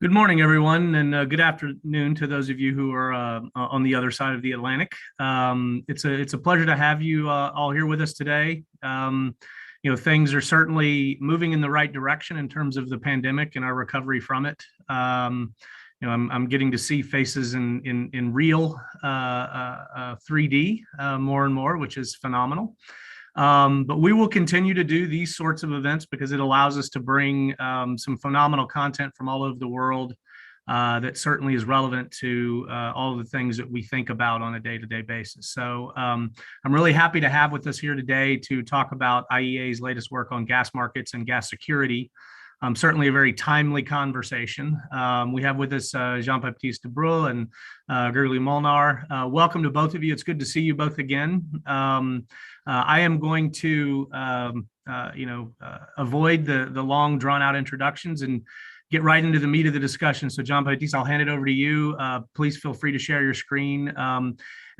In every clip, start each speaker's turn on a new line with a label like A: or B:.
A: Good morning, everyone, and good afternoon to those of you who are on the other side of the Atlantic. It's a pleasure to have you all here with us today. Things are certainly moving in the right direction in terms of the pandemic and our recovery from it. I'm getting to see faces in real 3D more and more, which is phenomenal. But we will continue to do these sorts of events because it allows us to bring some phenomenal content from all over the world that certainly is relevant to all of the things that we think about on a day-to-day basis. So I'm really happy to have with us here today to talk about IEA's latest work on gas markets and gas security. Certainly a very timely conversation. We have with us Jean-Baptiste and Gerli Molnar. Welcome to both of you. It's good to see you both again. I am going to, avoid the long drawn-out introductions and get right into the meat of the discussion. So, Jean-Baptiste, I'll hand it over to you. Please feel free to share your screen.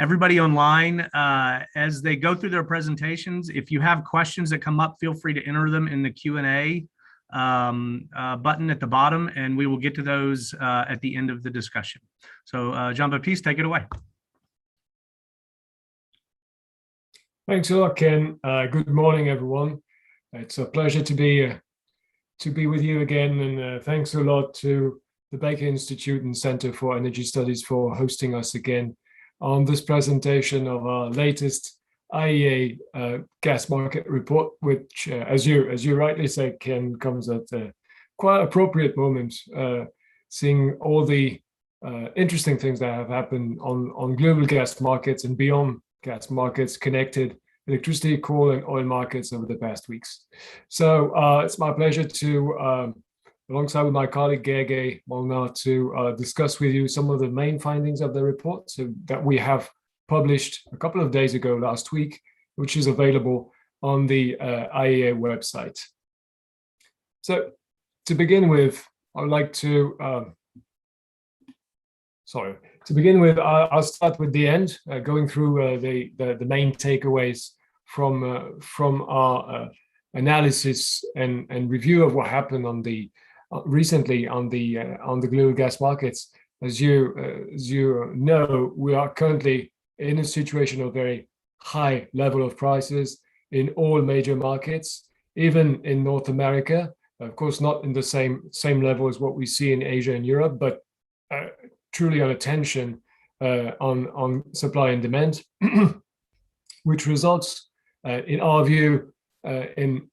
A: Everybody online, as they go through their presentations, if you have questions that come up, feel free to enter them in the Q&A button at the bottom, and we will get to those at the end of the discussion. So, Jean-Baptiste, take it away.
B: Thanks a lot, Ken. Good morning, everyone. It's a pleasure to be with you again, and thanks a lot to the Baker Institute and Center for Energy Studies for hosting us again on this presentation of our latest IEA gas market report, which, as you rightly say, Ken, comes at a quite appropriate moment, seeing all the interesting things that have happened on global gas markets and beyond gas markets, connected electricity, coal, and oil markets over the past weeks. So it's my pleasure to, alongside with my colleague Gerli Molnar, to discuss with you some of the main findings of the report that we have published a couple of days ago last week, which is available on the IEA website. So to begin with, I would like to, I'll start with the end, going through the main takeaways from our analysis and review of what happened on the recently on the global gas markets. As you know, we are currently in a situation of very high level of prices in all major markets, even in North America. Of course, not in the same level as what we see in Asia and Europe, but truly on a tension on supply and demand, which results, in our view, in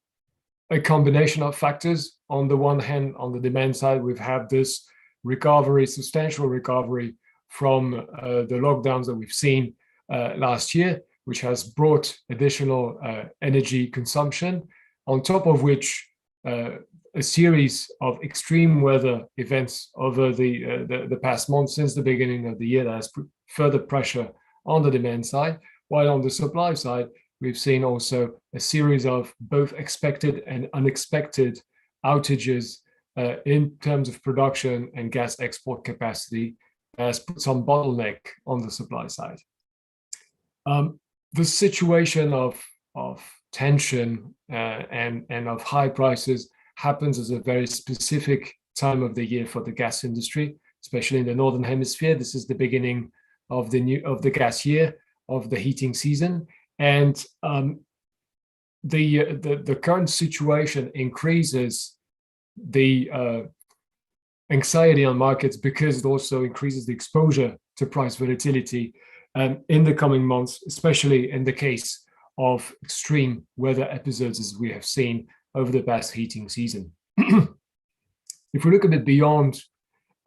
B: a combination of factors. On the one hand, on the demand side, we've had this recovery, substantial recovery from the lockdowns that we've seen last year, which has brought additional energy consumption, on top of which a series of extreme weather events over the past month since the beginning of the year that has put further pressure on the demand side, while on the supply side, we've seen also a series of both expected and unexpected outages in terms of production and gas export capacity, has put some bottleneck on the supply side. The situation of tension and of high prices happens as a very specific time of the year for the gas industry, especially in the Northern Hemisphere. This is the beginning of the gas year, of the heating season, and the current situation increases the anxiety on markets because it also increases the exposure to price volatility in the coming months, especially in the case of extreme weather episodes as we have seen over the past heating season. If we look a bit beyond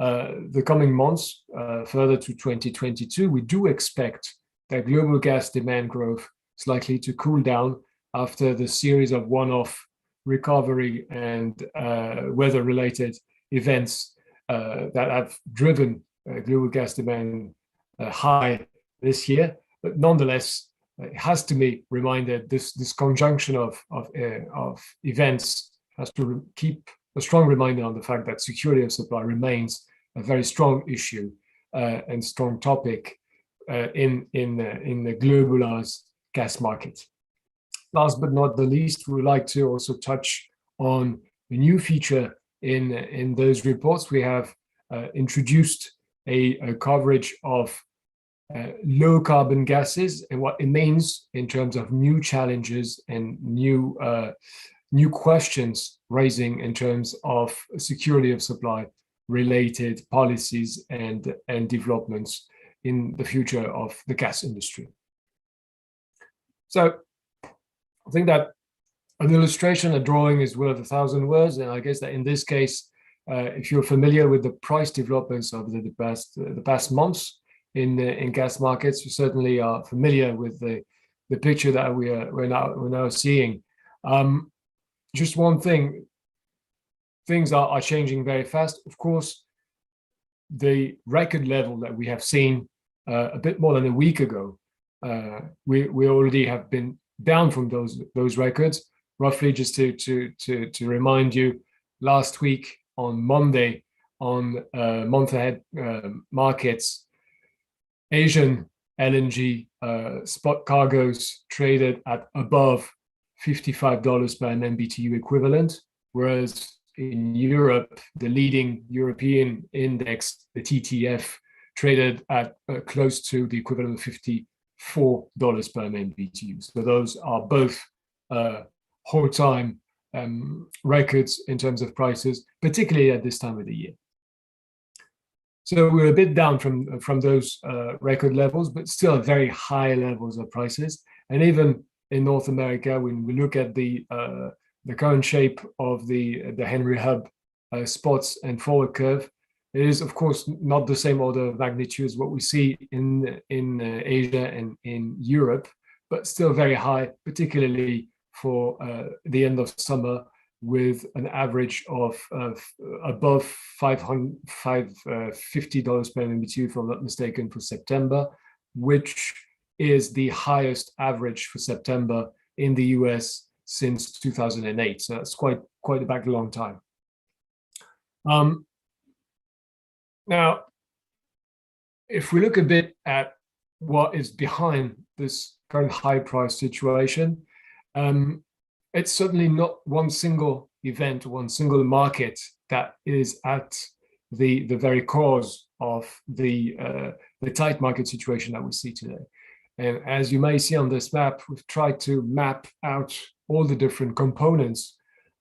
B: the coming months, further to 2022, we do expect that global gas demand growth is likely to cool down after the series of one-off recovery and weather-related events that have driven global gas demand high this year. But nonetheless, it has to be reminded this conjunction of events has to keep a strong reminder on the fact that security of supply remains a very strong issue and strong topic in the globalized gas market. Last but not the least, we would like to also touch on a new feature in those reports. We have introduced a coverage of low carbon gases and what it means in terms of new challenges and new questions raising in terms of security of supply related policies and developments in the future of the gas industry. So I think that an illustration, a drawing is worth 1,000 words, and I guess that in this case, if you're familiar with the price developments of the past months in gas markets, you certainly are familiar with the picture that we're now seeing. Just one thing, things are changing very fast. Of course, the record level that we have seen a bit more than a week ago, we already have been down from those records. Roughly, just to remind you, last week on Monday, on month ahead markets, Asian LNG spot cargoes traded at above $55 per MMBTU equivalent, whereas in Europe, the leading European index, the TTF, traded at close to the equivalent of $54 per MMBTU. So those are both all-time records in terms of prices, particularly at this time of the year. So we're a bit down from those record levels, but still at very high levels of prices. And even in North America, when we look at the current shape of the Henry Hub spots and forward curve, it is of course not the same order of magnitude as what we see in Asia and in Europe, but still very high, particularly for the end of summer, with an average of above $50 per MMBTU, if I'm not mistaken, for September, which is the highest average for September in the US since 2008. So that's quite back a long time. Now, if we look a bit at what is behind this current high price situation, it's certainly not one single event, one single market that is at the very cause of the tight market situation that we see today. And as you may see on this map, we've tried to map out all the different components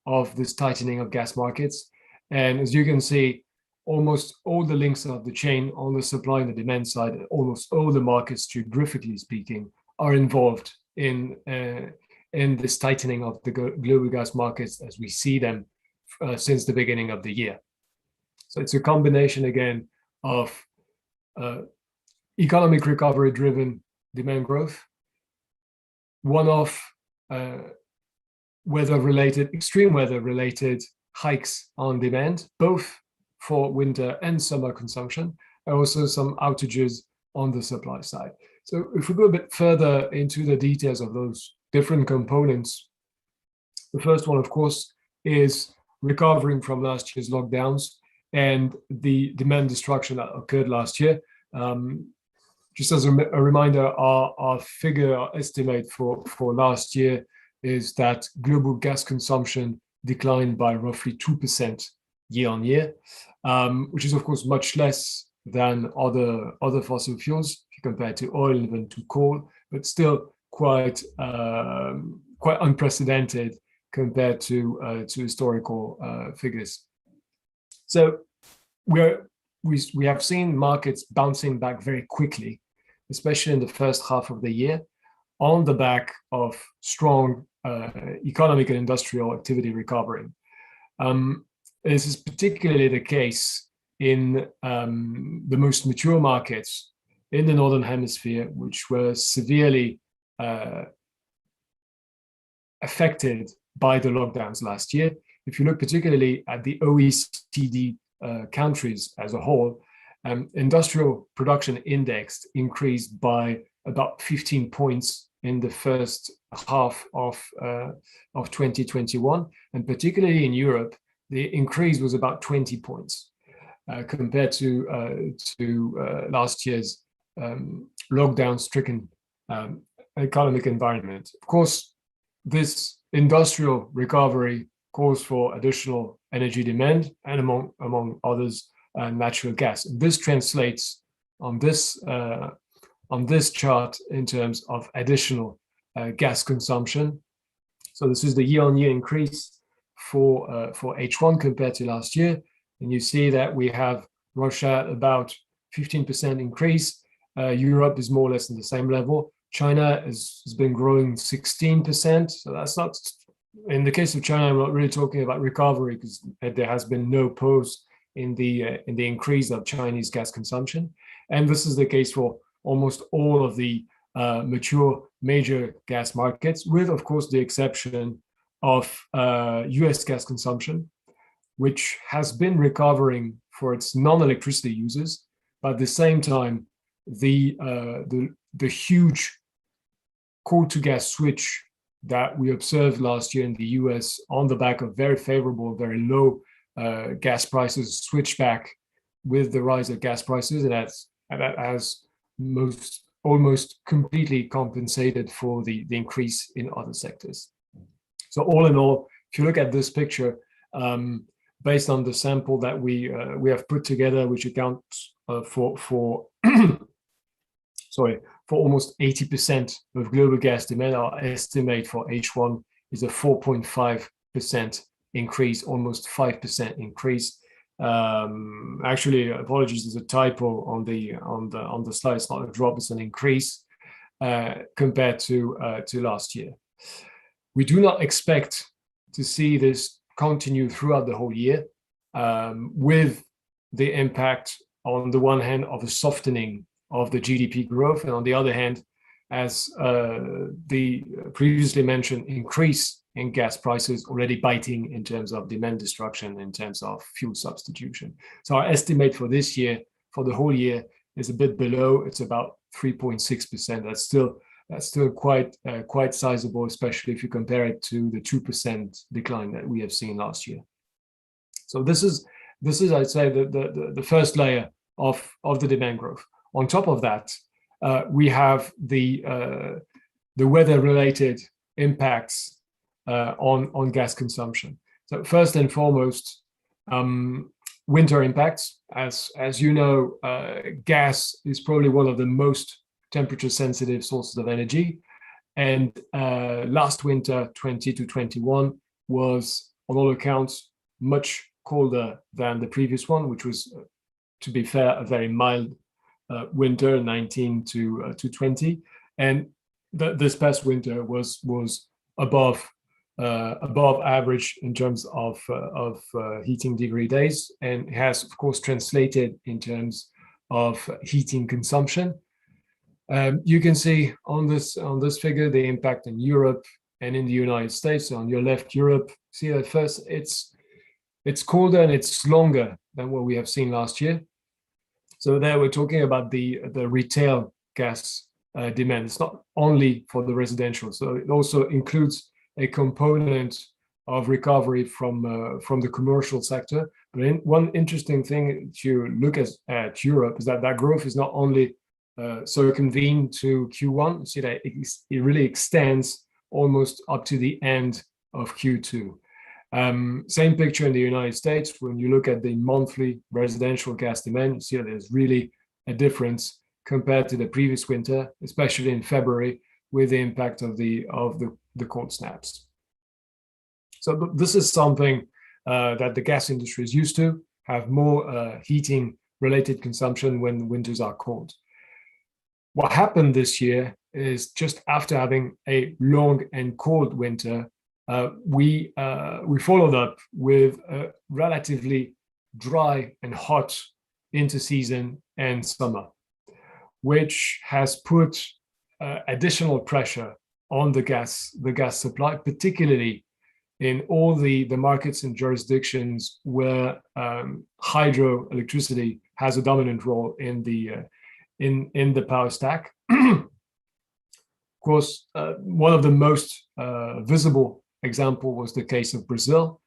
B: of this tightening of gas markets. And as you can see, almost all the links of the chain on the supply and the demand side, almost all the markets, geographically speaking, are involved in this tightening of the global gas markets as we see them since the beginning of the year. So it's a combination, again, of economic recovery-driven demand growth, one-off weather-related, extreme weather-related hikes on demand, both for winter and summer consumption, and also some outages on the supply side. So if we go a bit further into the details of those different components, the first one, of course, is recovering from last year's lockdowns and the demand destruction that occurred last year. Just as a reminder, our figure, our estimate for last year is that global gas consumption declined by roughly 2% year on year, which is of course much less than other fossil fuels if you compare to oil and even to coal, but still quite unprecedented compared to historical figures. So we have seen markets bouncing back very quickly, especially in the first half of the year, on the back of strong economic and industrial activity recovery. This is particularly the case in the most mature markets in the Northern Hemisphere, which were severely affected by the lockdowns last year. If you look particularly at the OECD countries as a whole, industrial production index increased by about 15 points in the first half of 2021, and particularly in Europe, the increase was about 20 points compared to last year's lockdown-stricken economic environment. Of course, this industrial recovery calls for additional energy demand and, among others, natural gas. And this translates on this chart in terms of additional gas consumption. So this is the year-on-year increase for H1 compared to last year. And you see that we have Russia at about 15% increase. Europe is more or less in the same level. China has been growing 16%. So that's not, in the case of China, I'm not really talking about recovery because there has been no pause in the increase of Chinese gas consumption. And this is the case for almost all of the mature major gas markets, with, of course, the exception of US gas consumption, which has been recovering for its non-electricity users. But at the same time, the huge coal to gas switch that we observed last year in the US on the back of very favorable, very low gas prices switched back with the rise of gas prices, and that has almost completely compensated for the increase in other sectors. So all in all, if you look at this picture, based on the sample that we have put together, which accounts for almost 80% of global gas demand, our estimate for H1 is a 4.5% increase, almost 5% increase. Actually, apologies, there's a typo on the slide. It's not a drop; it's an increase compared to last year. We do not expect to see this continue throughout the whole year, with the impact on the one hand of a softening of the GDP growth, and on the other hand, as the previously mentioned increase in gas prices already biting in terms of demand destruction, in terms of fuel substitution. So our estimate for this year, for the whole year, is a bit below. It's about 3.6%. That's still quite sizable, especially if you compare it to the 2% decline that we have seen last year. So this is I'd say the first layer of the demand growth. On top of that, we have the weather-related impacts on gas consumption. So first and foremost, winter impacts. As you know, gas is probably one of the most temperature-sensitive sources of energy, and last winter, 20 to 21, was on all accounts much colder than the previous one, which was, to be fair, a very mild winter, 19 to 20, and this past winter was above average in terms of heating degree days, and has of course translated in terms of heating consumption. You can see on this figure the impact in Europe and in the United States. So on your left, Europe, see that first it's colder and it's longer than what we have seen last year. So there we're talking about the retail gas demand. It's not only for the residential, so it also includes a component of recovery from the commercial sector. But one interesting thing to look at Europe is that growth is not only convened to Q1. You see that it really extends almost up to the end of Q2. Same picture in the United States. When you look at the monthly residential gas demand, you see that there's really a difference compared to the previous winter, especially in February, with the impact of the cold snaps. So this is something that the gas industry is used to, have more heating-related consumption when winters are cold. What happened this year is, just after having a long and cold winter, we followed up with a relatively dry and hot interseason and summer, which has put additional pressure on the gas supply, particularly in all the markets and jurisdictions where hydroelectricity has a dominant role in the power stack. Of course, one of the most visible example was the case of Brazil.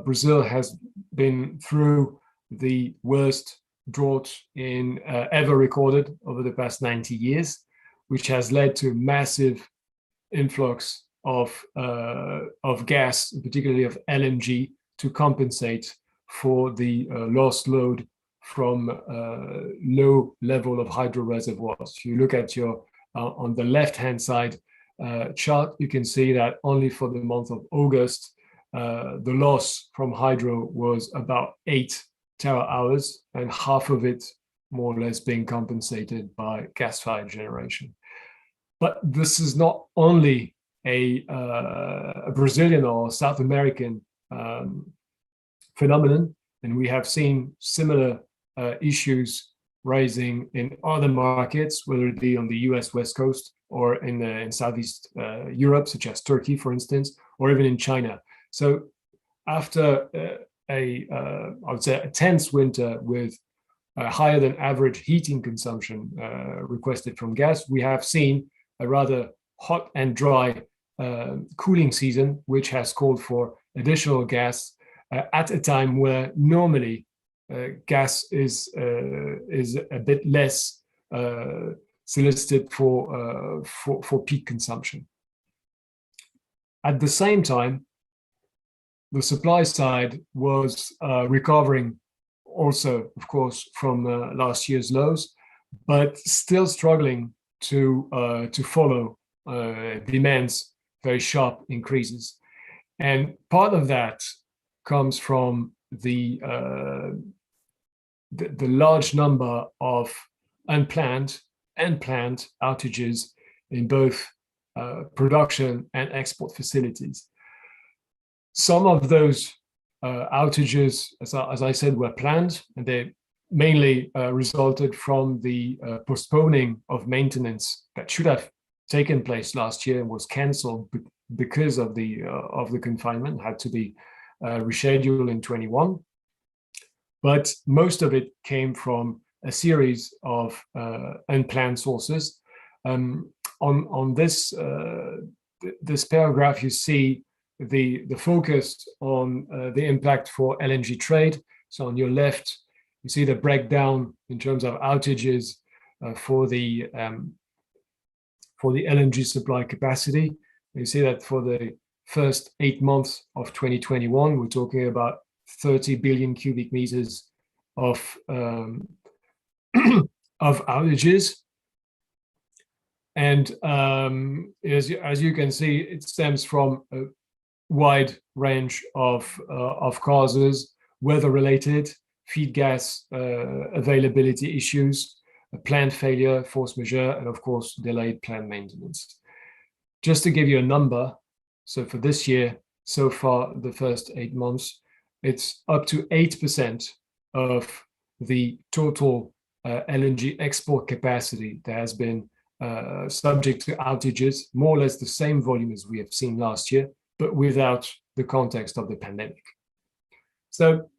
B: Brazil has been through the worst drought ever recorded over the past 90 years, which has led to massive influx of gas, particularly of LNG, to compensate for the lost load from low level of hydro reservoirs. If you look at your on the left-hand side chart, you can see that only for the month of August, the loss from hydro was about 8 terahours, and half of it more or less being compensated by gas-fired generation. But this is not only a Brazilian or South American phenomenon, and we have seen similar issues rising in other markets, whether it be on the US West Coast or in Southeast Europe, such as Turkey, for instance, or even in China. So after I would say a tense winter with higher than average heating consumption requested from gas, we have seen a rather hot and dry cooling season, which has called for additional gas at a time where normally gas is a bit less solicited for peak consumption. At the same time, the supply side was recovering also, of course, from last year's lows, but still struggling to follow demand's very sharp increases. And part of that comes from the large number of unplanned and planned outages in both production and export facilities. Some of those outages, as I said, were planned, and they mainly resulted from the postponing of maintenance that should have taken place last year and was cancelled because of the confinement, had to be rescheduled in 21. But most of it came from a series of unplanned sources. On this this paragraph, you see the focus on the impact for LNG trade. So on your left, you see the breakdown in terms of outages for the LNG supply capacity. You see that for the first 8 months of 2021, we're talking about 30 billion cubic meters of of outages. And as you can see, it stems from a wide range of causes, weather-related, feed gas availability issues, plant failure, force majeure, and of course, delayed plant maintenance. Just to give you a number, so for this year, so far, the first 8 months, it's up to 8% of the total LNG export capacity that has been subject to outages, more or less the same volume as we have seen last year, but without the context of the pandemic. So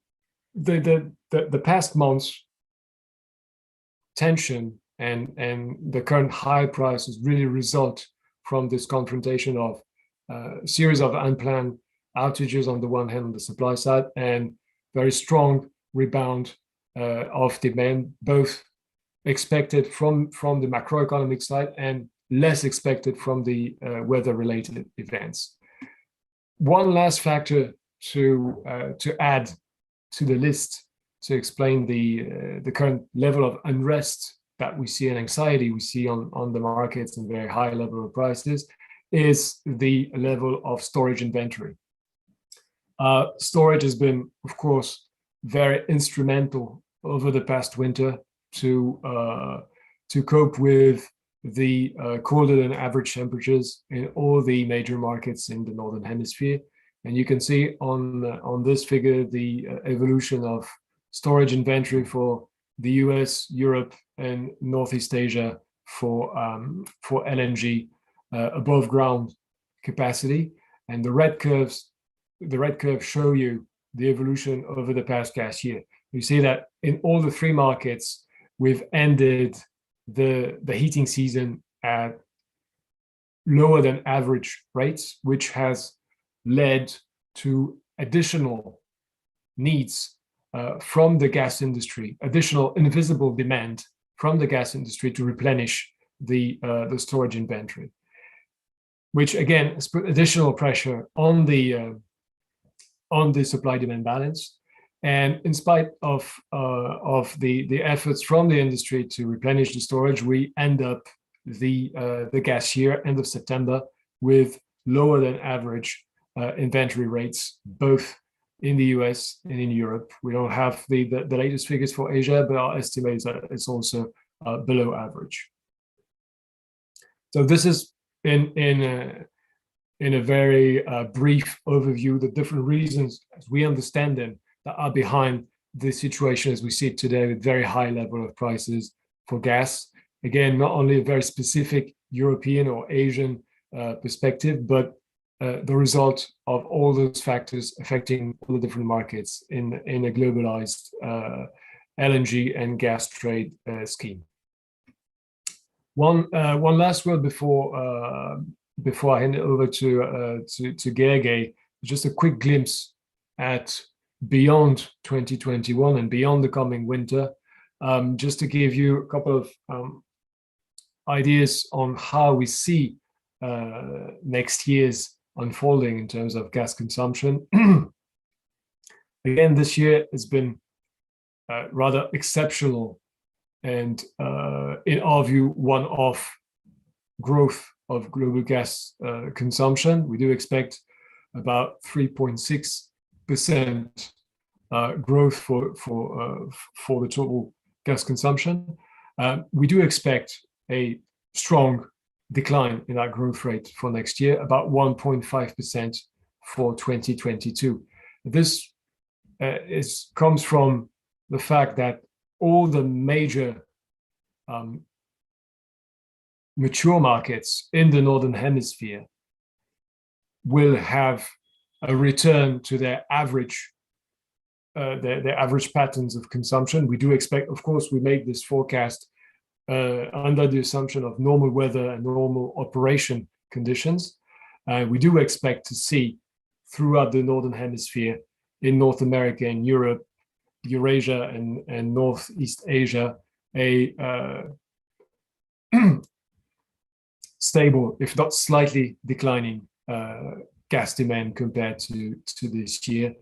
B: the past months, tension and the current high prices really result from this confrontation of a series of unplanned outages on the one hand on the supply side, and very strong rebound of demand, both expected from the macroeconomic side and less expected from the weather-related events. One last factor to add to the list to explain the current level of unrest that we see and anxiety we see on the markets and very high level of prices is the level of storage inventory. Storage has been, of course, very instrumental over the past winter to cope with the colder than average temperatures in all the major markets in the Northern Hemisphere. And you can see on this figure the evolution of storage inventory for the US, Europe, and Northeast Asia for LNG above ground capacity. And the red curves show you the evolution over the past gas year. You see that in all the three markets, we've ended the heating season at lower than average rates, which has led to additional needs from the gas industry, additional invisible demand from the gas industry to replenish the storage inventory, which again has put additional pressure on the supply-demand balance. And in spite of the efforts from the industry to replenish the storage, we end up the gas year, end of September, with lower than average inventory rates, both in the US and in Europe. We don't have the latest figures for Asia, but our estimate is that it's also below average. So this is in a very brief overview, the different reasons, as we understand them, that are behind the situation as we see it today, with very high level of prices for gas. Again, not only a very specific European or Asian perspective, but the result of all those factors affecting all the different markets in a globalized LNG and gas trade scheme. One last word before I hand it over to Gergely, just a quick glimpse at beyond 2021 and beyond the coming winter, just to give you a couple of ideas on how we see next year's unfolding in terms of gas consumption. Again, this year has been rather exceptional and, in our view, one-off growth of global gas consumption. We do expect about 3.6% growth for the total gas consumption. We do expect a strong decline in that growth rate for next year, about 1.5% for 2022. This comes from the fact that all the major mature markets in the Northern Hemisphere will have a return to their average patterns of consumption. We do expect, of course, we made this forecast under the assumption of normal weather and normal operation conditions. We do expect to see throughout the Northern Hemisphere, in North America and Europe, Eurasia and Northeast Asia, a stable, if not slightly declining gas demand compared to this year,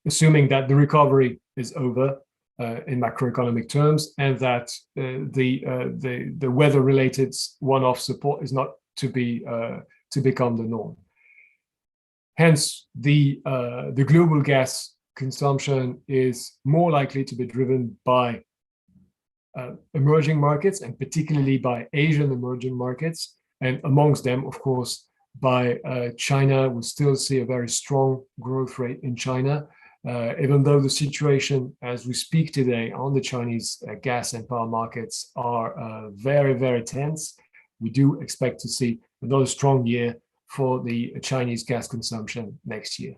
B: assuming that the recovery is over in macroeconomic terms, and that the weather-related one-off support is not to become the norm. Hence, the global gas consumption is more likely to be driven by emerging markets, and particularly by Asian emerging markets, and amongst them, of course, by China. We still see a very strong growth rate in China, even though the situation as we speak today on the Chinese gas and power markets are very, very tense. We do expect to see another strong year for the Chinese gas consumption next year.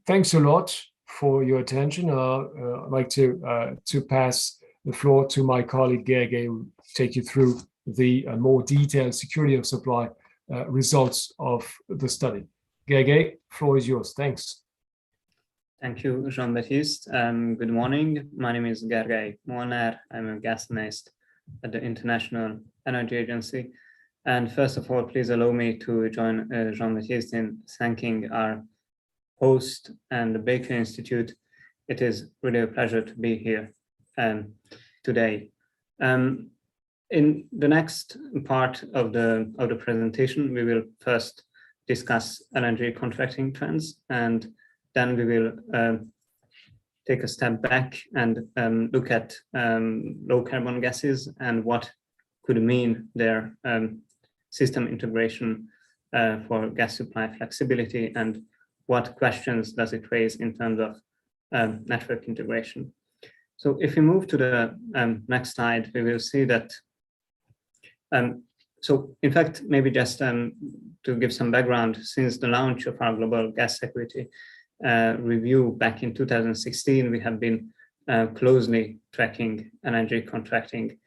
B: Thanks a lot for your attention. I'd like to pass the floor to my colleague Gergely, who will take you through the more detailed security of supply results of the study. Gergely, floor is yours. Thanks.
C: Thank you, Jean-Baptiste. Good morning. My name is Gergely Molnár. I'm a gas analyst at the International Energy Agency. And first of all, please allow me to join Jean-Baptiste in thanking our host and the Baker Institute. It is really a pleasure to be here today. In the next part of the presentation, we will first discuss LNG contracting trends, and then we will take a step back and look at low carbon gases and what could mean their system integration for gas supply flexibility, and what questions does it raise in terms of network integration. So if we move to the next slide, we will see that, so in fact, maybe just to give some background, since the launch of our global gas security review back in 2016, we have been closely tracking LNG contracting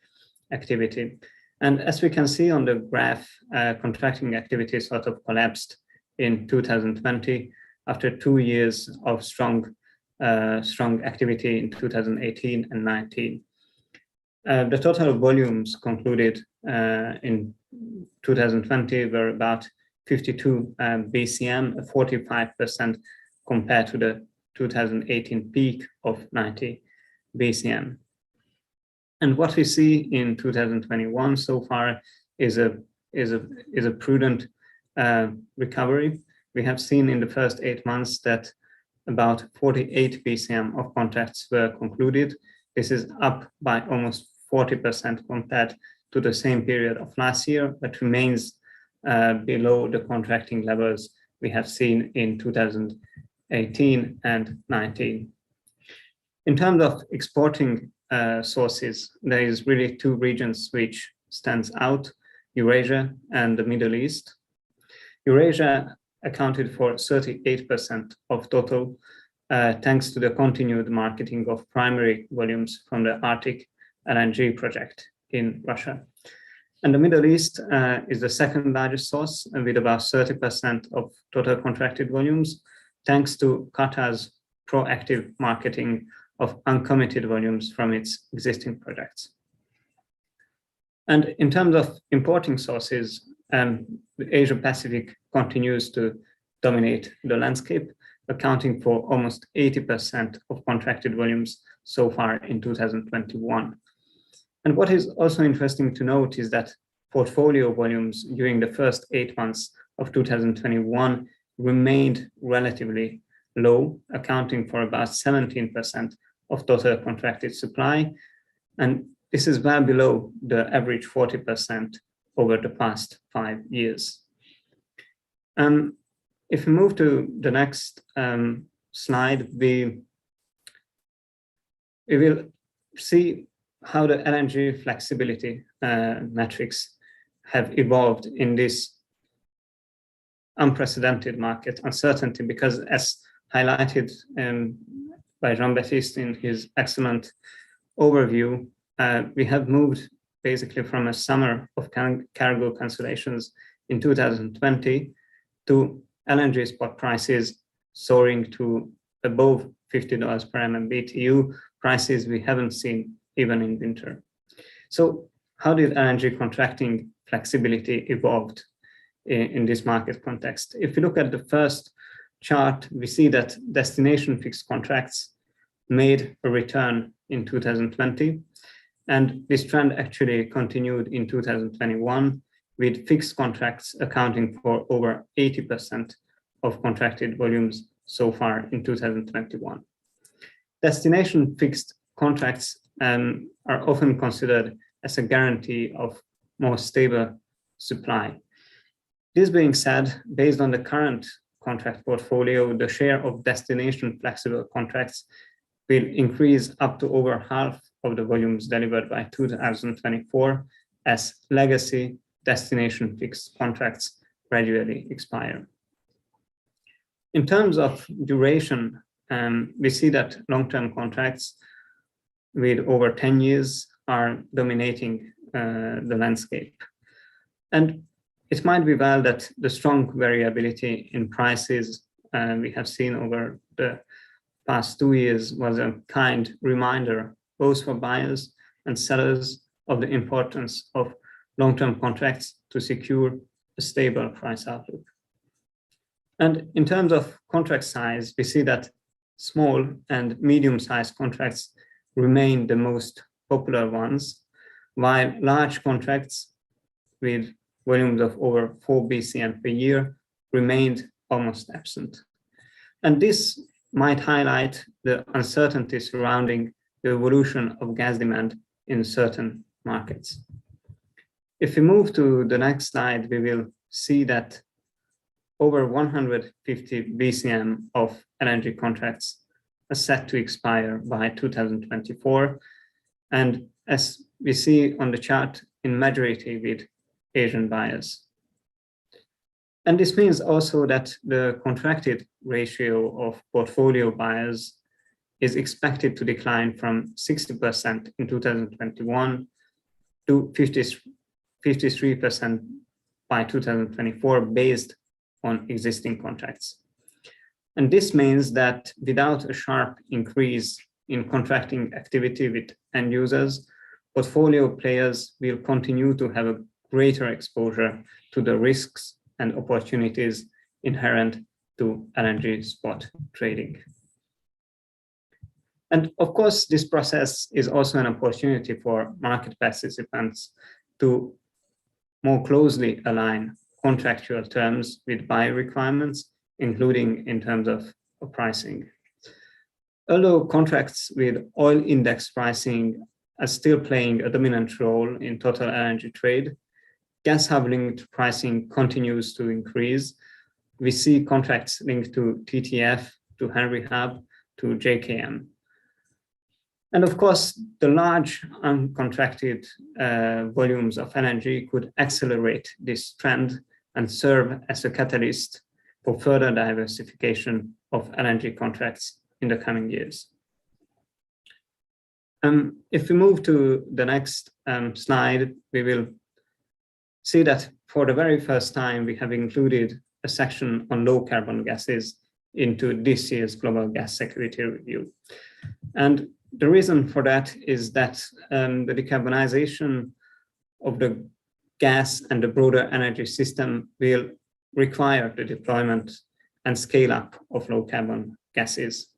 C: activity. And as we can see on the graph, contracting activity sort of collapsed in 2020 after 2 years of strong activity in 2018 and 19. The total volumes concluded in 2020 were about 52 BCM, 45% compared to the 2018 peak of 90 BCM. And what we see in 2021 so far is a prudent recovery. We have seen in the first 8 months that about 48 BCM of contracts were concluded. This is up by almost 40% compared to the same period of last year, but remains below the contracting levels we have seen in 2018 and 19. In terms of exporting sources, there is really 2 regions which stands out, Eurasia and the Middle East. Eurasia accounted for 38% of total, thanks to the continued marketing of primary volumes from the Arctic LNG project in Russia. And the Middle East is the second largest source with about 30% of total contracted volumes, thanks to Qatar's proactive marketing of uncommitted volumes from its existing projects. And in terms of importing sources, the Asia Pacific continues to dominate the landscape, accounting for almost 80% of contracted volumes so far in 2021. And what is also interesting to note is that portfolio volumes during the first 8 months of 2021 remained relatively low, accounting for about 17% of total contracted supply. And this is well below the average 40% over the past 5 years. If we move to the next slide, we will see how the LNG flexibility metrics have evolved in this unprecedented market uncertainty, because as highlighted by Jean-Baptiste in his excellent overview, we have moved basically from a summer of cargo cancellations in 2020 to LNG spot prices soaring to above $50 per MMBTU, prices we haven't seen even in winter. So how did LNG contracting flexibility evolved in this market context? If you look at the first chart, we see that destination fixed contracts made a return in 2020. And this trend actually continued in 2021, with fixed contracts accounting for over 80% of contracted volumes so far in 2021. Destination fixed contracts are often considered as a guarantee of more stable supply. This being said, based on the current contract portfolio, the share of destination flexible contracts will increase up to over half of the volumes delivered by 2024 as legacy destination fixed contracts gradually expire. In terms of duration, we see that long-term contracts with over 10 years are dominating the landscape. And it might be well that the strong variability in prices we have seen over the past 2 years was a kind reminder, both for buyers and sellers, of the importance of long-term contracts to secure a stable price outlook. And in terms of contract size, we see that small and medium-sized contracts remain the most popular ones, while large contracts with volumes of over 4 BCM per year remained almost absent. And this might highlight the uncertainty surrounding the evolution of gas demand in certain markets. If we move to the next slide, we will see that over 150 BCM of LNG contracts are set to expire by 2024. And as we see on the chart, in majority with Asian buyers. And this means also that the contracted ratio of portfolio buyers is expected to decline from 60% in 2021 to 53% by 2024 based on existing contracts. And this means that without a sharp increase in contracting activity with end users, portfolio players will continue to have a greater exposure to the risks and opportunities inherent to LNG spot trading. And of course, this process is also an opportunity for market participants to more closely align contractual terms with buyer requirements, including in terms of pricing. Although contracts with oil index pricing are still playing a dominant role in total energy trade, gas hub linked pricing continues to increase. We see contracts linked to TTF, to Henry Hub, to JKM. And of course, the large uncontracted volumes of energy could accelerate this trend and serve as a catalyst for further diversification of energy contracts in the coming years. If we move to the next slide, we will see that for the very first time, we have included a section on low carbon gases into this year's Global Gas Security Review. And the reason for that is that the decarbonization of the gas and the broader energy system will require the deployment and scale up of low carbon gases.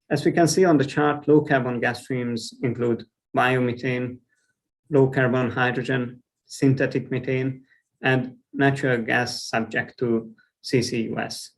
C: As we can see on the chart, low carbon gas streams include biomethane, low carbon hydrogen, synthetic methane, and natural gas subject to CCUS.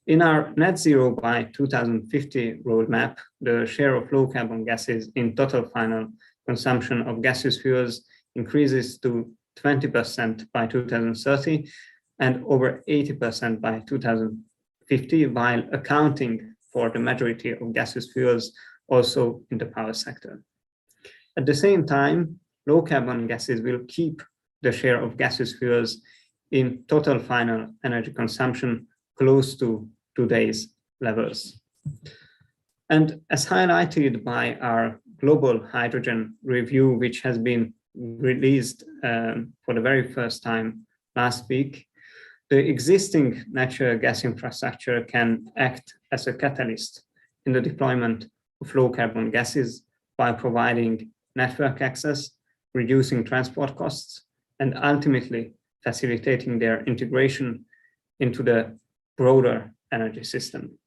C: In our net zero by 2050 roadmap, the share of low carbon gases in total final consumption of gaseous fuels increases to 20% by 2030 and over 80% by 2050, while accounting for the majority of gaseous fuels also in the power sector. At the same time, low carbon gases will keep the share of gaseous fuels in total final energy consumption close to today's levels. And as highlighted by our global hydrogen review, which has been released for the very first time last week, the existing natural gas infrastructure can act as a catalyst in the deployment of low carbon gases by providing network access, reducing transport costs, and ultimately facilitating their integration into the broader energy system.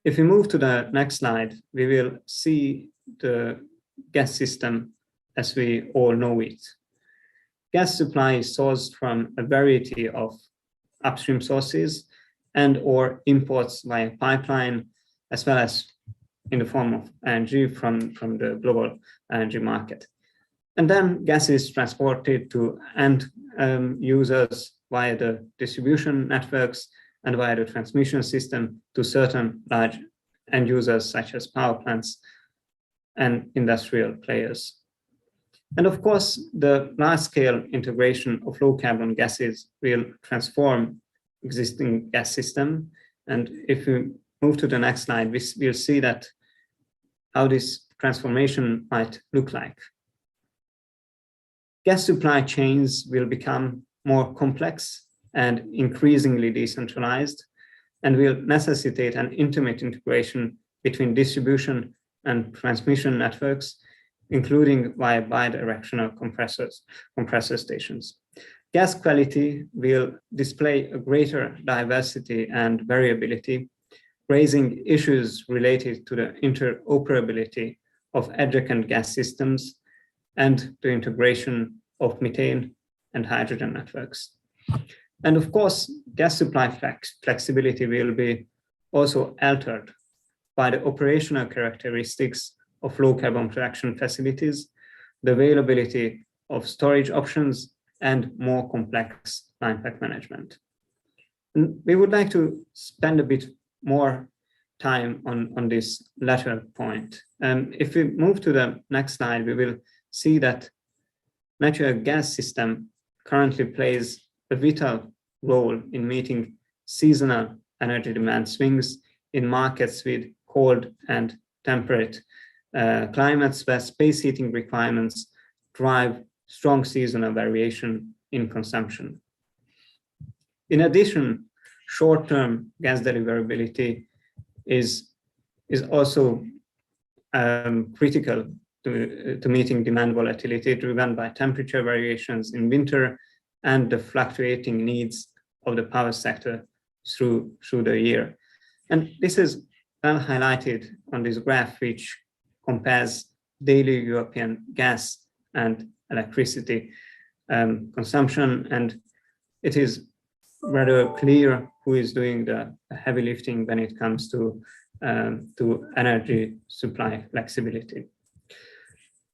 C: If we move to the next slide, we will see the gas system as we all know it. Gas supply is sourced from a variety of upstream sources and or imports via pipeline, as well as in the form of energy from the global energy market. And then gas is transported to end users via the distribution networks and via the transmission system to certain large end users such as power plants and industrial players. And of course, the large-scale integration of low-carbon gases will transform existing gas system. And if we move to the next slide, we'll see that how this transformation might look like. Gas supply chains will become more complex and increasingly decentralized, and will necessitate an intimate integration between distribution and transmission networks, including via bidirectional compressor stations. Gas quality will display a greater diversity and variability, raising issues related to the interoperability of adjacent gas systems and the integration of methane and hydrogen networks. And of course, gas supply flexibility will be also altered by the operational characteristics of low carbon production facilities, the availability of storage options, and more complex line pack management. And we would like to spend a bit more time on this latter point. If we move to the next slide, we will see that natural gas system currently plays a vital role in meeting seasonal energy demand swings in markets with cold and temperate climates where space heating requirements drive strong seasonal variation in consumption. In addition, short-term gas deliverability is also critical to meeting demand volatility driven by temperature variations in winter and the fluctuating needs of the power sector through the year. And this is well highlighted on this graph, which compares daily European gas and electricity consumption, and it is rather clear who is doing the heavy lifting when it comes to energy supply flexibility.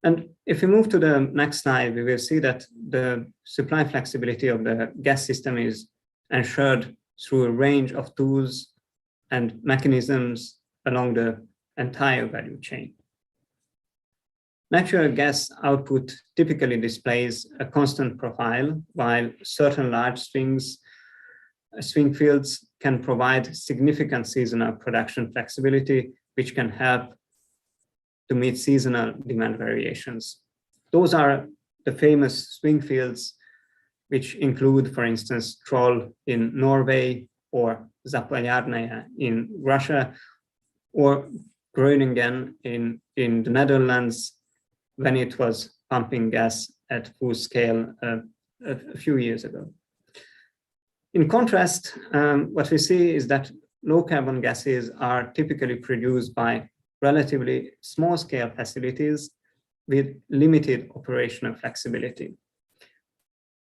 C: And if we move to the next slide, we will see that the supply flexibility of the gas system is ensured through a range of tools and mechanisms along the entire value chain. Natural gas output typically displays a constant profile, while certain large swing fields can provide significant seasonal production flexibility, which can help to meet seasonal demand variations. Those are the famous swing fields, which include, for instance, Troll in Norway or Zaporizhzhia in Russia, or Groningen in the Netherlands, when it was pumping gas at full scale a few years ago. In contrast, what we see is that low carbon gases are typically produced by relatively small scale facilities with limited operational flexibility.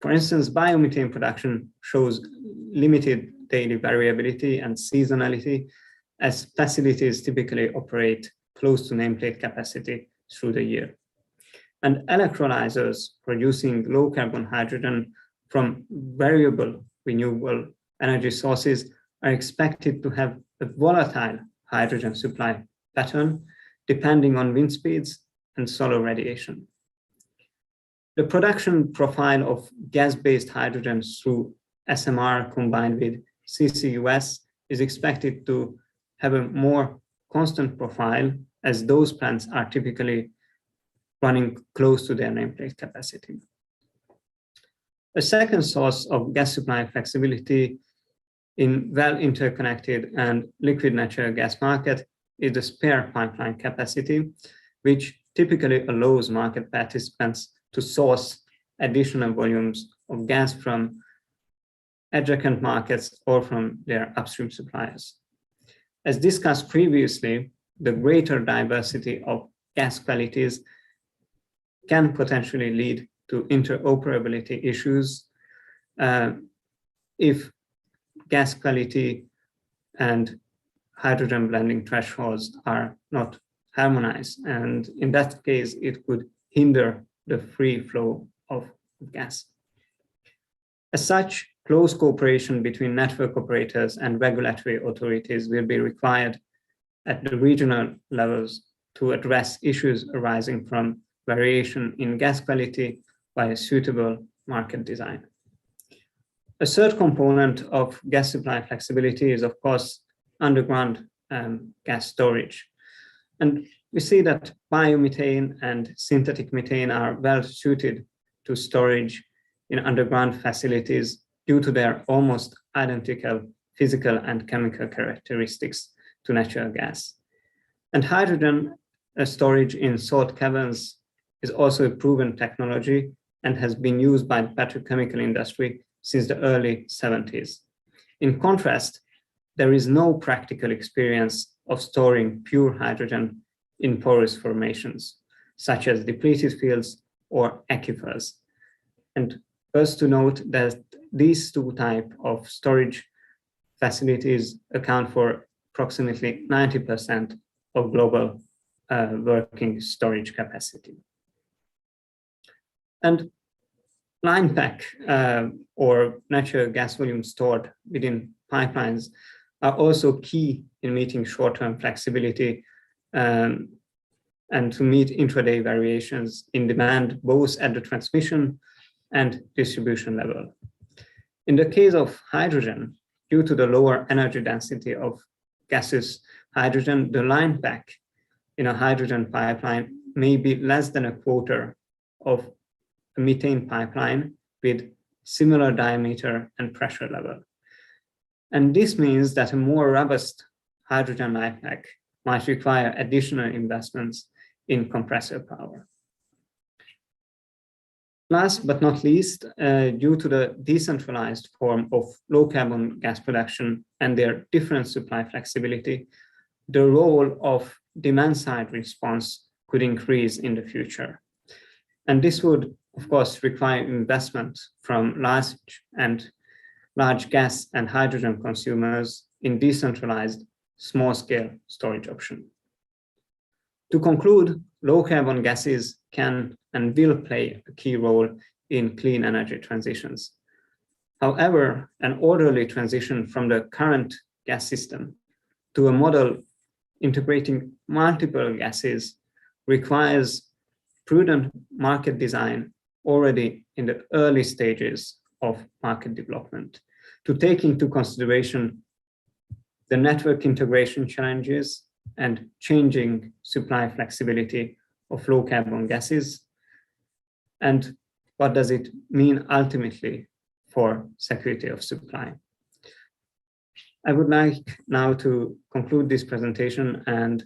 C: For instance, biomethane production shows limited daily variability and seasonality, as facilities typically operate close to nameplate capacity through the year. And electrolyzers producing low carbon hydrogen from variable renewable energy sources are expected to have a volatile hydrogen supply pattern depending on wind speeds and solar radiation. The production profile of gas-based hydrogen through SMR combined with CCUS is expected to have a more constant profile, as those plants are typically running close to their nameplate capacity. A second source of gas supply flexibility in well-interconnected and liquid natural gas market is the spare pipeline capacity, which typically allows market participants to source additional volumes of gas from adjacent markets or from their upstream suppliers. As discussed previously, the greater diversity of gas qualities can potentially lead to interoperability issues if gas quality and hydrogen blending thresholds are not harmonized. And in that case, it could hinder the free flow of gas. As such, close cooperation between network operators and regulatory authorities will be required at the regional levels to address issues arising from variation in gas quality by a suitable market design. A third component of gas supply flexibility is, of course, underground gas storage. And we see that biomethane and synthetic methane are well suited to storage in underground facilities due to their almost identical physical and chemical characteristics to natural gas. And hydrogen storage in salt caverns is also a proven technology and has been used by the petrochemical industry since the early 70s. In contrast, there is no practical experience of storing pure hydrogen in porous formations, such as depleted fields or aquifers. And first to note that these two types of storage facilities account for approximately 90% of global working storage capacity. And line pack or natural gas volume stored within pipelines are also key in meeting short-term flexibility and to meet intraday variations in demand, both at the transmission and distribution level. In the case of hydrogen, due to the lower energy density of gaseous hydrogen, the line pack in a hydrogen pipeline may be less than a quarter of a methane pipeline with similar diameter and pressure level. And this means that a more robust hydrogen line pack might require additional investments in compressor power. Last but not least, due to the decentralized form of low carbon gas production and their different supply flexibility, the role of demand side response could increase in the future. And this would, of course, require investment from large gas and hydrogen consumers in decentralized small-scale storage option. To conclude, low-carbon gases can and will play a key role in clean energy transitions. However, an orderly transition from the current gas system to a model integrating multiple gases requires prudent market design already in the early stages of market development, to take into consideration the network integration challenges and changing supply flexibility of low carbon gases, and what does it mean ultimately for security of supply. I would like now to conclude this presentation and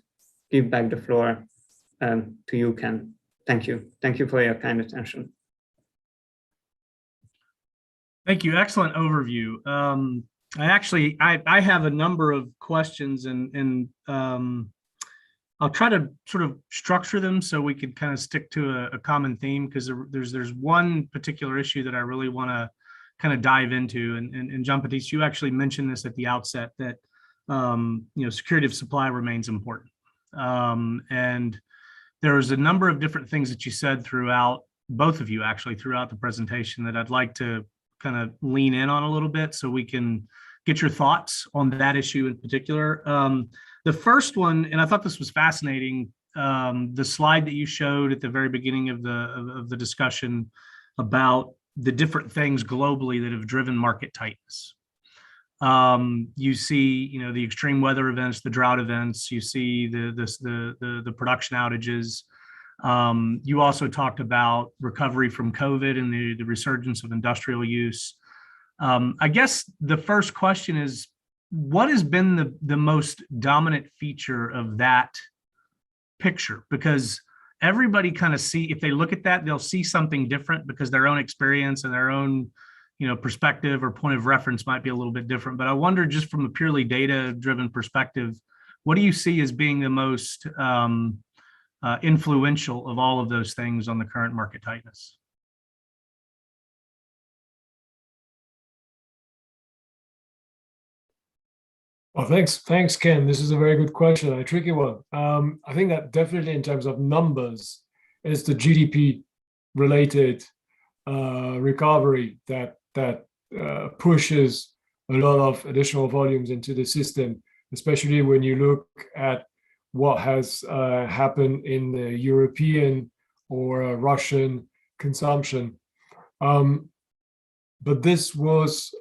C: give back the floor to you, Ken. Thank you. Thank you for your kind attention.
A: Thank you. Excellent overview. I have a number of questions, and I'll try to sort of structure them so we could kind of stick to a common theme, because there's one particular issue that I really want to kind of dive into. And Jean-Baptiste, you actually mentioned this at the outset, that security of supply remains important. And there was a number of different things that you said throughout, both of you actually, throughout the presentation, that I'd like to kind of lean in on a little bit so we can get your thoughts on that issue in particular. The first one, and I thought this was fascinating, the slide that you showed at the very beginning of the discussion about the different things globally that have driven market tightness. You see, the extreme weather events, the drought events. You see the production outages. You also talked about recovery from COVID and the resurgence of industrial use. I guess the first question is, what has been the most dominant feature of that picture? Because everybody kind of if they look at that, they'll see something different, because their own experience and their own perspective or point of reference might be a little bit different. But I wonder, just from a purely data-driven perspective, what do you see as being the most influential of all of those things on the current market tightness?
B: Well, thanks, Ken. This is a very good question, a tricky one. I think that definitely, in terms of numbers, is the GDP-related recovery that pushes a lot of additional volumes into the system, especially when you look at what has happened in the European or Russian consumption. But this was,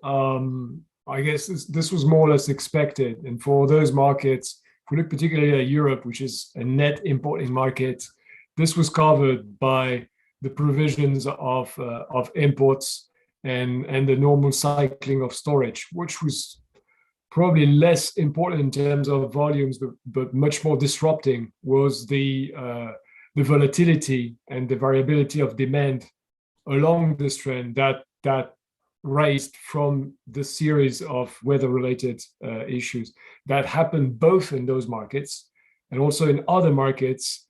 B: I guess, this was more or less expected. And for those markets, if we look particularly at Europe, which is a net importing market, this was covered by the provisions of imports and the normal cycling of storage, which was probably less important in terms of volumes, but much more disrupting was the volatility and the variability of demand along this trend that raised from the series of weather-related issues that happened both in those markets and also in other markets,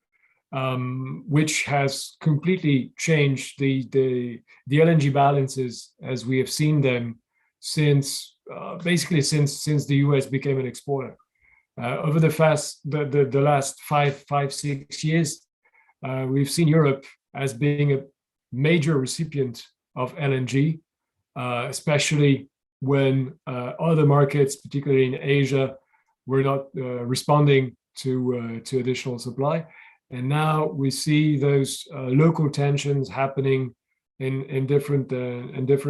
B: which has completely changed the LNG balances as we have seen them since the US became an exporter. Over the last five, 6 years, we've seen Europe as being a major recipient of LNG, especially when other markets, particularly in Asia, were not responding to additional supply. And now we see those local tensions happening in different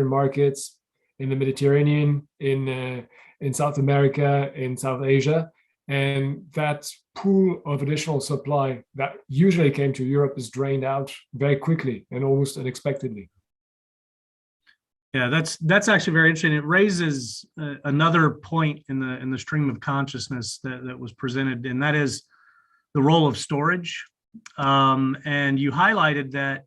B: markets, in the Mediterranean, in South America, in South Asia. And that pool of additional supply that usually came to Europe is drained out very quickly and almost unexpectedly.
A: Yeah, that's actually very interesting. It raises another point in the stream of consciousness that was presented, and that is the role of storage. And you highlighted that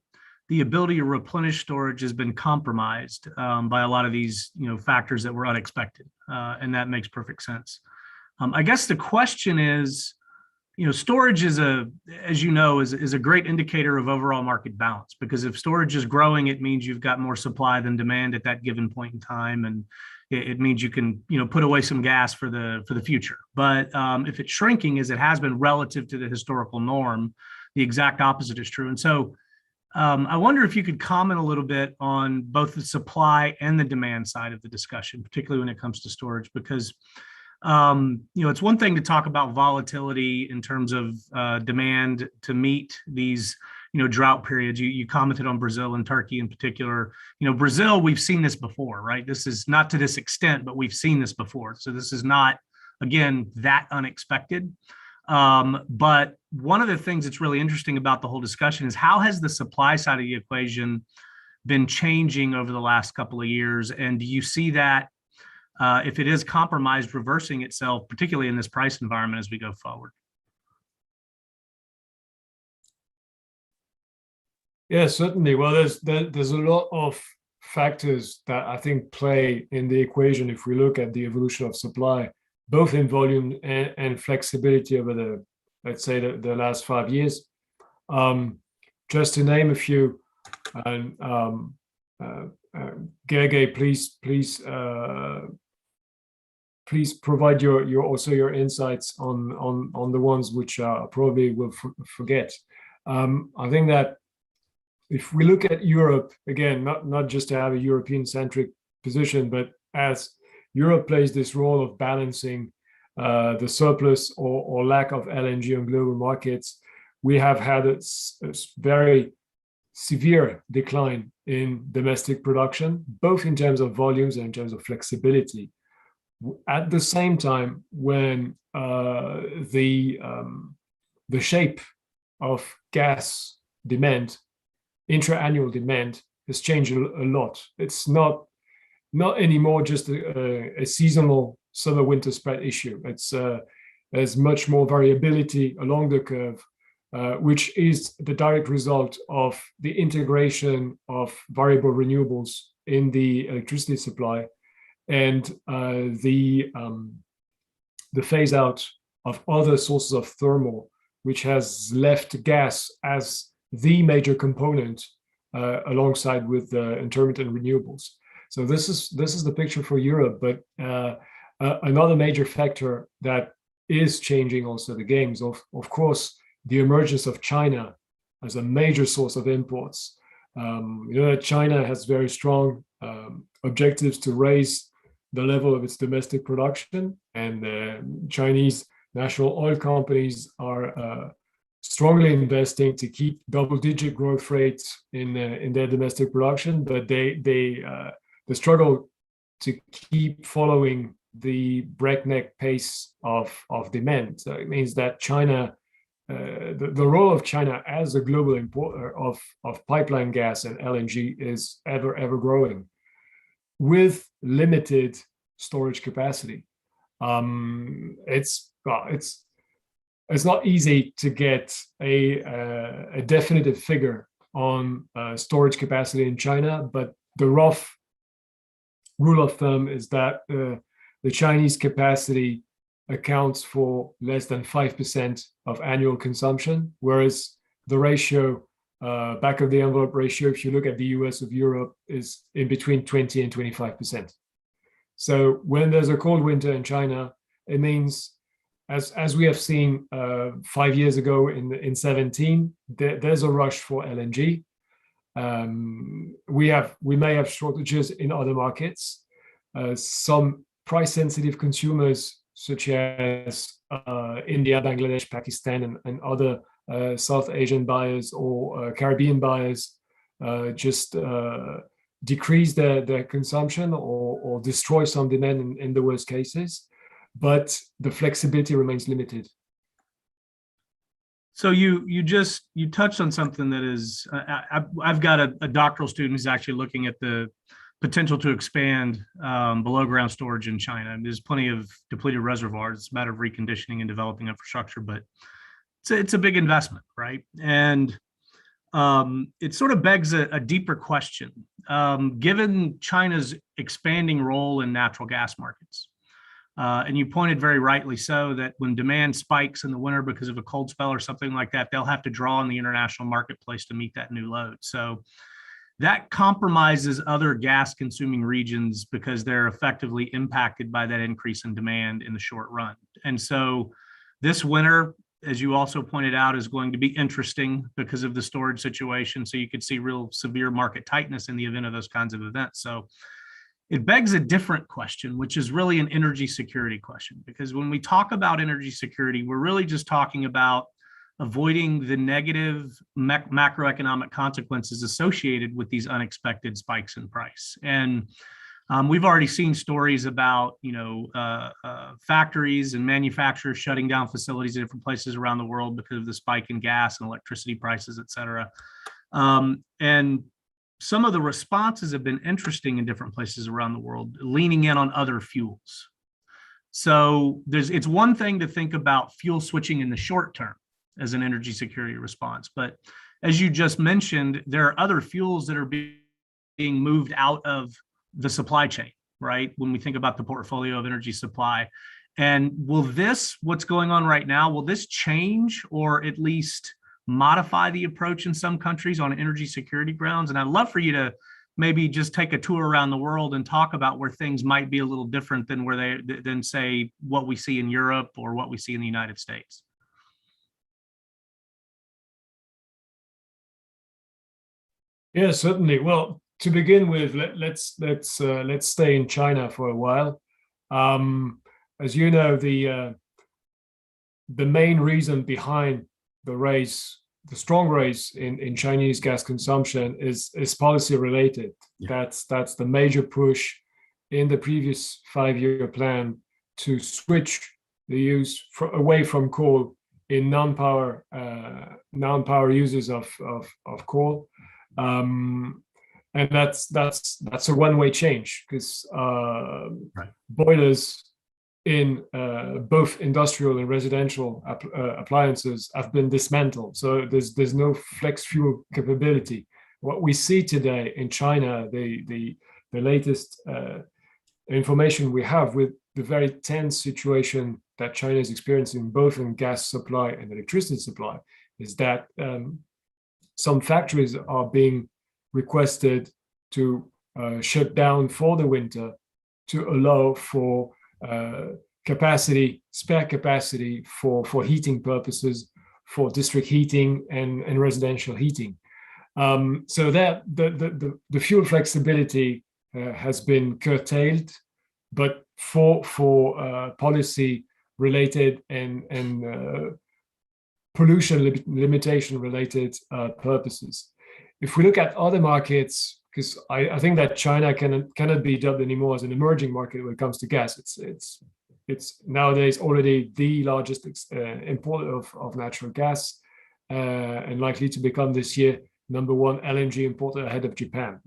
A: the ability to replenish storage has been compromised by a lot of these factors that were unexpected, and that makes perfect sense. I guess the question is, storage is as you know, is a great indicator of overall market balance, because if storage is growing, it means you've got more supply than demand at that given point in time. And it means you can, put away some gas for the future. But if it's shrinking, as it has been relative to the historical norm, the exact opposite is true. And so I wonder if you could comment a little bit on both the supply and the demand side of the discussion, particularly when it comes to storage, because it's one thing to talk about volatility in terms of demand to meet these, drought periods. You commented on Brazil and Turkey in particular. Brazil, we've seen this before, right? This is not to this extent, but we've seen this before. So this is not, again, that unexpected. But one of the things that's really interesting about the whole discussion is how has the supply side of the equation been changing over the last couple of years? And do you see that if it is compromised, reversing itself, particularly in this price environment as we go forward?
B: Yeah, certainly. Well, there's a lot of factors that I think play in the equation if we look at the evolution of supply, both in volume and flexibility over the, let's say, the last 5 years. Just to name a few, and Gergely, please provide your insights on the ones which probably will forget. I think that if we look at Europe, again, not just to have a European-centric position, but as Europe plays this role of balancing the surplus or lack of LNG on global markets, we have had a very severe decline in domestic production, both in terms of volumes and in terms of flexibility. At the same time, when the shape of gas demand, intra-annual demand, has changed a lot. It's not anymore just a seasonal summer-winter spread issue. There's much more variability along the curve, which is the direct result of the integration of variable renewables in the electricity supply and the phase out of other sources of thermal, which has left gas as the major component alongside with the intermittent renewables. So this is the picture for Europe. But another major factor that is changing also the games, of course, the emergence of China as a major source of imports. China has very strong objectives to raise the level of its domestic production, and Chinese national oil companies are strongly investing to keep double-digit growth rates in their domestic production, but they struggle to keep following the breakneck pace of demand. So it means that China, the role of China as a global importer of pipeline gas and LNG is ever growing, with limited storage capacity. It's not easy to get a definitive figure on storage capacity in China, but the rough rule of thumb is that the Chinese capacity accounts for less than 5% of annual consumption, whereas the ratio, back of the envelope ratio, if you look at the US of Europe, is in between 20 and 25%. So when there's a cold winter in China, it means, as we have seen 5 years ago in 17, there's a rush for LNG. We may have shortages in other markets. Some price-sensitive consumers, such as India, Bangladesh, Pakistan, and other South Asian buyers or Caribbean buyers, just decrease their consumption or destroy some demand in the worst cases. But the flexibility remains limited.
A: So you touched on something that is, I've got a doctoral student who's actually looking at the potential to expand below ground storage in China. And there's plenty of depleted reservoirs. It's a matter of reconditioning and developing infrastructure, but it's a big investment, right? And it sort of begs a deeper question. Given China's expanding role in natural gas markets, And you pointed very rightly so that when demand spikes in the winter because of a cold spell or something like that, they'll have to draw on the international marketplace to meet that new load. So that compromises other gas consuming regions because they're effectively impacted by that increase in demand in the short run. And so this winter, as you also pointed out, is going to be interesting because of the storage situation. So you could see real severe market tightness in the event of those kinds of events. So it begs a different question, which is really an energy security question, because when we talk about energy security, we're really just talking about avoiding the negative macroeconomic consequences associated with these unexpected spikes in price. And we've already seen stories about, factories and manufacturers shutting down facilities in different places around the world because of the spike in gas and electricity prices, et cetera. And some of the responses have been interesting in different places around the world, leaning in on other fuels. So it's one thing to think about fuel switching in the short term as an energy security response. But as you just mentioned, there are other fuels that are being moved out of the supply chain, right? When we think about the portfolio of energy supply. And what's going on right now, will this change or at least modify the approach in some countries on energy security grounds? And I'd love for you to maybe just take a tour around the world and talk about where things might be a little different than say what we see in Europe or what we see in the United States.
B: Yeah, certainly. Well, to begin with, let's stay in China for a while. As you know, the main reason behind the strong rise in Chinese gas consumption is policy related. Yeah. That's the major push in the previous 5-year plan to switch the use away from coal in non-power uses of coal. And that's a one-way change because boilers in both industrial and residential appliances have been dismantled. So there's no flex fuel capability. What we see today in China, the latest information we have with the very tense situation that China is experiencing both in gas supply and electricity supply, is that some factories are being requested to shut down for the winter to allow for spare capacity for heating purposes, for district heating and residential heating. So that the fuel flexibility has been curtailed, but for policy related and pollution limitation related purposes. If we look at other markets, because I think that China cannot be dubbed anymore as an emerging market when it comes to gas. It's nowadays already the largest importer of natural gas, and likely to become this year #1 LNG importer ahead of Japan.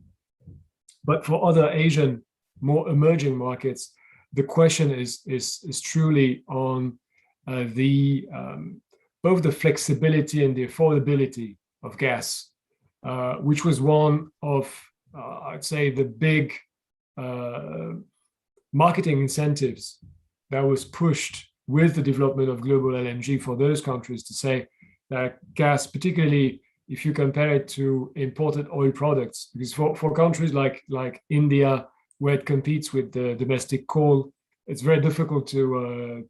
B: But for other Asian, more emerging markets, the question is truly on both the flexibility and the affordability of gas, which was one of I'd say the big marketing incentives that was pushed with the development of global LNG for those countries, to say that gas, particularly if you compare it to imported oil products, because for countries like India, where it competes with the domestic coal, it's very difficult to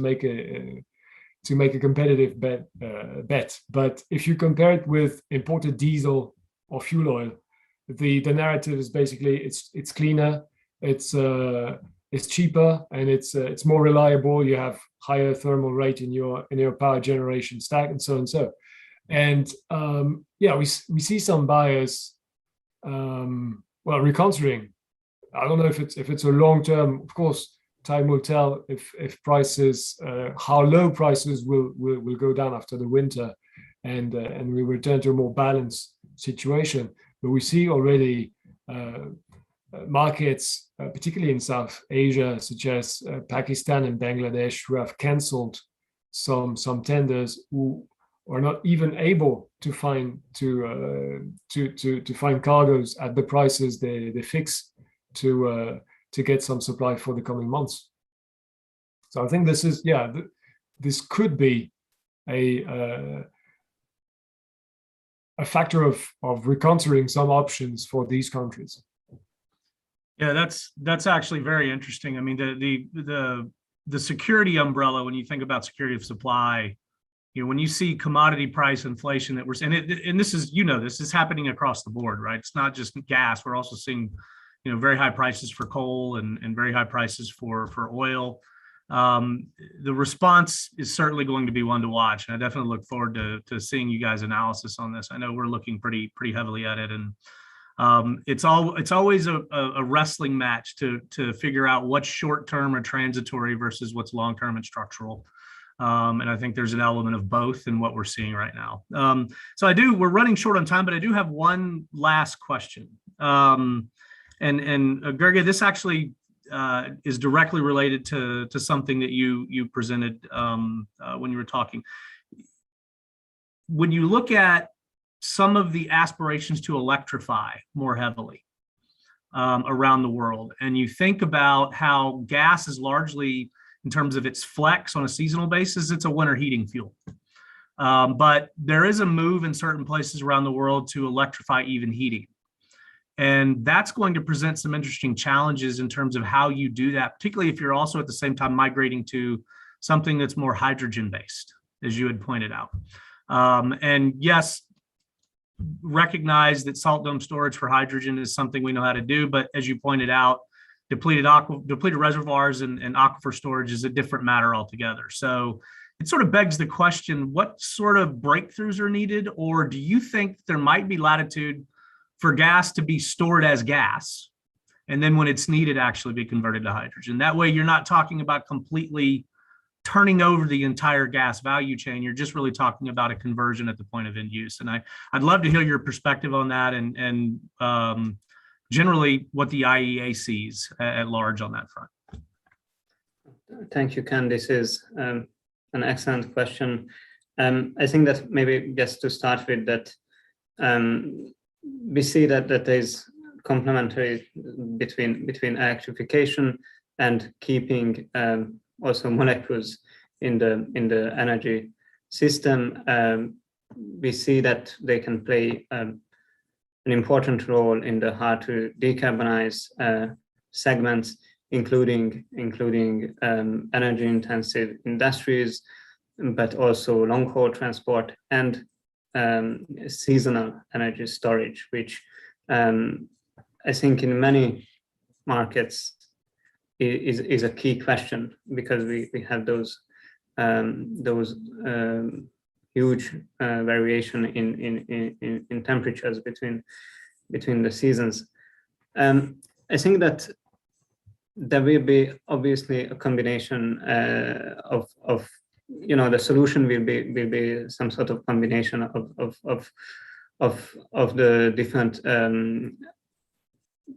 B: make a competitive bet. But if you compare it with imported diesel or fuel oil, the narrative is basically it's cleaner, it's cheaper, and it's more reliable. You have higher thermal rate in your power generation stack, and so and so. And we see some buyers reconsidering. I don't know if it's a long term. Of course, time will tell if prices, how low prices will go down after the winter, and we return to a more balanced situation. But we see already markets, particularly in South Asia, such as Pakistan and Bangladesh, who have cancelled some tenders, who are not even able to find cargoes at the prices they fix to get some supply for the coming months. So I think this is, this could be a factor of reconsidering some options for these countries.
A: Yeah, that's actually very interesting. I mean, the security umbrella, when you think about security of supply, when you see commodity price inflation that we're seeing, and this is, this is happening across the board, right? It's not just gas. We're also seeing, very high prices for coal and very high prices for oil. The response is certainly going to be one to watch. And I definitely look forward to seeing you guys' analysis on this. I know we're looking pretty heavily at it, and it's always a wrestling match to figure out what's short-term or transitory versus what's long-term and structural. And I think there's an element of both in what we're seeing right now. So we're running short on time, but I do have one last question. And Gerge, this actually is directly related to something that you presented when you were talking. When you look at some of the aspirations to electrify more heavily around the world, and you think about how gas is largely, in terms of its flex on a seasonal basis, it's a winter heating fuel. But there is a move in certain places around the world to electrify even heating. And that's going to present some interesting challenges in terms of how you do that, particularly if you're also at the same time migrating to something that's more hydrogen-based, as you had pointed out. And yes, recognize that salt dome storage for hydrogen is something we know how to do, but as you pointed out, depleted reservoirs and aquifer storage is a different matter altogether. So it sort of begs the question, what sort of breakthroughs are needed? Or do you think there might be latitude for gas to be stored as gas, and then when it's needed, actually be converted to hydrogen? That way you're not talking about completely turning over the entire gas value chain. You're just really talking about a conversion at the point of end use. And I'd love to hear your perspective on that, and generally what the IEA sees at large on that front.
C: Thank you, Ken. This is an excellent question. I think that maybe just to start with that, we see that there's complementary between electrification and keeping also molecules in the energy system. We see that they can play an important role in the hard to decarbonize segments, including energy intensive industries, but also long haul transport and seasonal energy storage, which I think in many markets is a key question, because we have those huge variation in temperatures between the seasons. I think that there will be obviously a combination of the solution will be some sort of combination of the different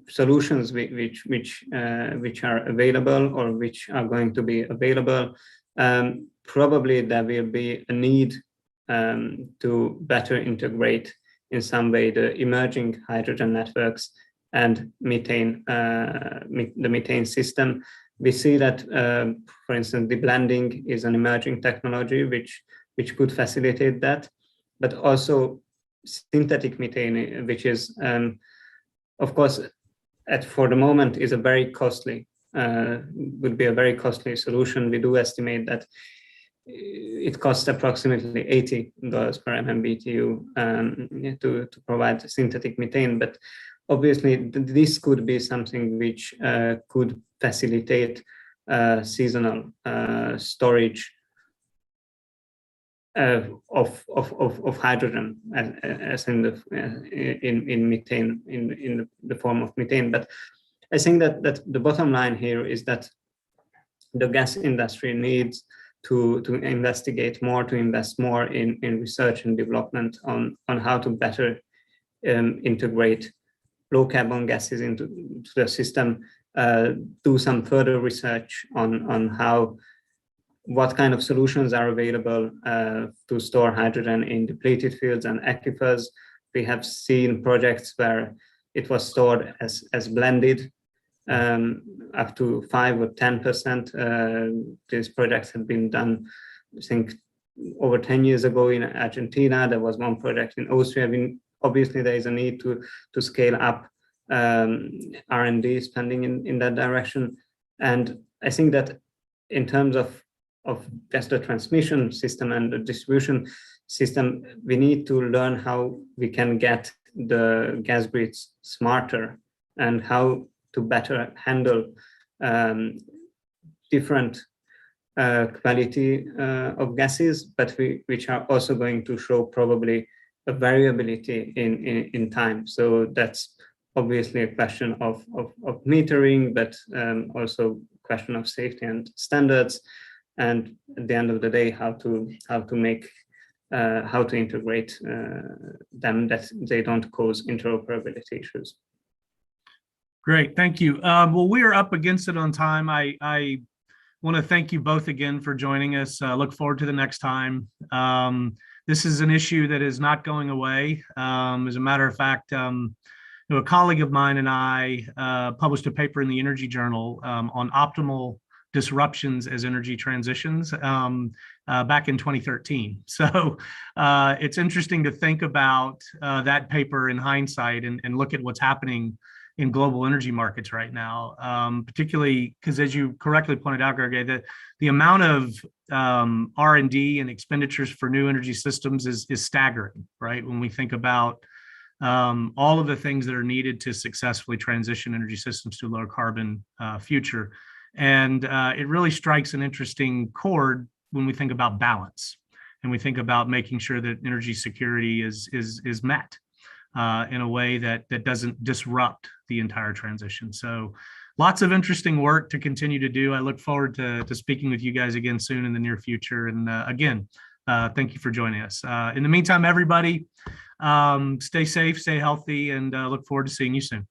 C: solutions which are available or which are going to be available. Probably there will be a need to better integrate in some way the emerging hydrogen networks and methane, the methane system. We see that, for instance, the blending is an emerging technology which could facilitate that, but also synthetic methane, which is, of course, for the moment is a very costly, would be a very costly solution. We do estimate that it costs approximately $80 per MMBTU to provide synthetic methane, but obviously this could be something which could facilitate seasonal storage of hydrogen as in methane, in the form of methane. But I think that the bottom line here is that the gas industry needs to investigate more, to invest more in research and development on how to better integrate low carbon gases into the system, do some further research on what kind of solutions are available to store hydrogen in depleted fields and aquifers. We have seen projects where it was stored as blended up to 5 or 10%. These projects have been done, I think, over 10 years ago in Argentina. There was one project in Austria. Obviously, there is a need to scale up R&D spending in that direction. And I think that in terms of just the transmission system and the distribution system, we need to learn how we can get the gas grids smarter and how to better handle different quality of gases, but which are also going to show probably a variability in time. So that's obviously a question of metering, but also question of safety and standards. And at the end of the day, how to integrate them that they don't cause interoperability issues.
A: Great, thank you. Well, we are up against it on time. I want to thank you both again for joining us. Look forward to the next time. This is an issue that is not going away. As a matter of fact, a colleague of mine and I published a paper in the Energy Journal on optimal disruptions as energy transitions back in 2013. So it's interesting to think about that paper in hindsight and look at what's happening in global energy markets right now, particularly because, as you correctly pointed out, Gergely, that the amount of R&D and expenditures for new energy systems is staggering, right? When we think about all of the things that are needed to successfully transition energy systems to a low carbon future. And it really strikes an interesting chord when we think about balance and we think about making sure that energy security is met in a way that doesn't disrupt the entire transition. So lots of interesting work to continue to do. I look forward to speaking with you guys again soon in the near future. And again, thank you for joining us. In the meantime, everybody, stay safe, stay healthy, and look forward to seeing you soon.